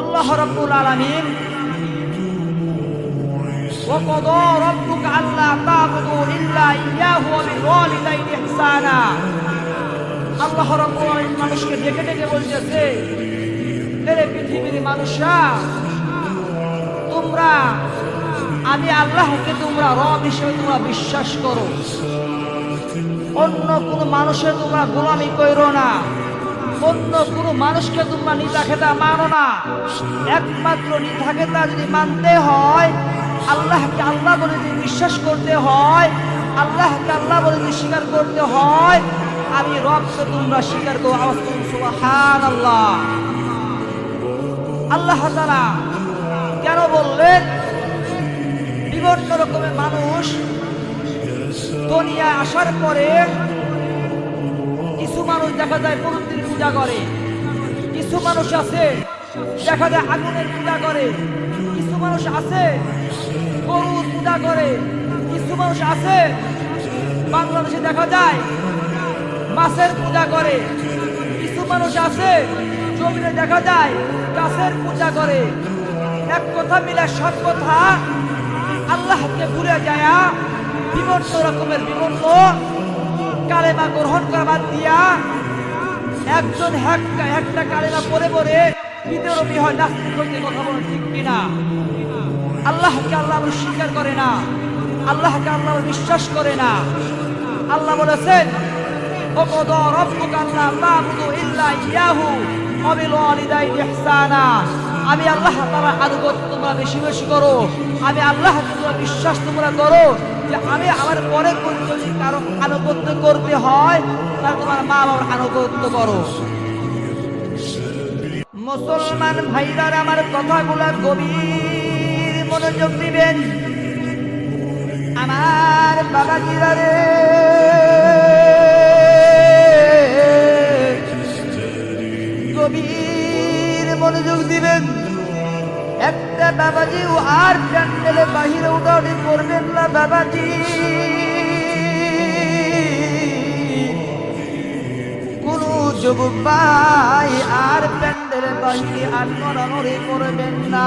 আল্লাহ রাব্বুল আলামিন وقضى ربك ألا تعبدوا إلا إياه وبالوالدين إحسانا আল্লাহ রাব্বুল আলামিন মানুষকে ডেকে ডেকে বলতেছে, এরে পৃথিবীর মানুষরা, তোমরা আমি আল্লাহকে তোমরা রব হিসেবে তোমরা বিশ্বাস করো, অন্য কোনো মানুষের তোমরা গোলামি করো না, অন্য কোনো মানুষকে তোমরা নিতা খেতা মানো না। একমাত্র নিতা খেতা যদি মানতে হয়, আল্লাহকে আল্লাহ বলে যদি বিশ্বাস করতে হয়, আল্লাহকে আল্লাহ বলে যদি স্বীকার করতে হয়, আমি রবকে তোমরা স্বীকার করো। আওয়াজ করুন সুবহানাল্লাহ। আল্লাহ তাআলা কেন বললেন? বিভিন্ন রকমের মানুষ দুনিয়ায় আসার পরে কিছু মানুষ দেখা যায় মূর্তির পূজা করে, কিছু মানুষ আছে দেখা যায় আগুনের পূজা করে, কিছু মানুষ আছে গরুর পূজা করে, কিছু মানুষ আছে বাংলাদেশে দেখা যায় মাছের পূজা করে, কিছু মানুষ আছে জমিনে দেখা যায় গাছের পূজা করে। এক কথা মিলে সব কথা আল্লাহকে ভুলে যায় বিভিন্ন রকমের বিভিন্ন কালেমা গ্রহণ করা দিয়া একজন একটা কালেমা পরে পরে বিদ্রোহী হয়, নাস্তিক হইতে। কথা বলেন ঠিক কিনা? আল্লাহকে আল্লাহ স্বীকার করে না, আল্লাহকে আল্লাহ বিশ্বাস করে না। আল্লাহ বলেছেন, وقضى ربك ألا تعبدوا إلا إياه وبالوالدين إحسانا আমি আল্লাহ তাআলার আনুগত্য তোমরা বেশি বেশি করো, আমি আল্লাহকে তোমরা বিশ্বাস তোমরা করো যে আমি আমার পরে যদি কারো আনুগত্য করতে হয় তাহলে তোমার মা বাবার আনুগত্য করো। মুসলমান ভাইরা আমার কথাগুলা গভীর মনোযোগ দিবেন। আমার বাবাজিরা রে, গভীর মনোযোগ দিবেন। একটা বাবাজি আর প্যান্ডেলে বাহিরে উঠাউঠি করবেন না বাবাজি। কোন যুবক ভাই আর প্যান্ডেলে বাহিরে আর নড়ানড়ি করবেন না।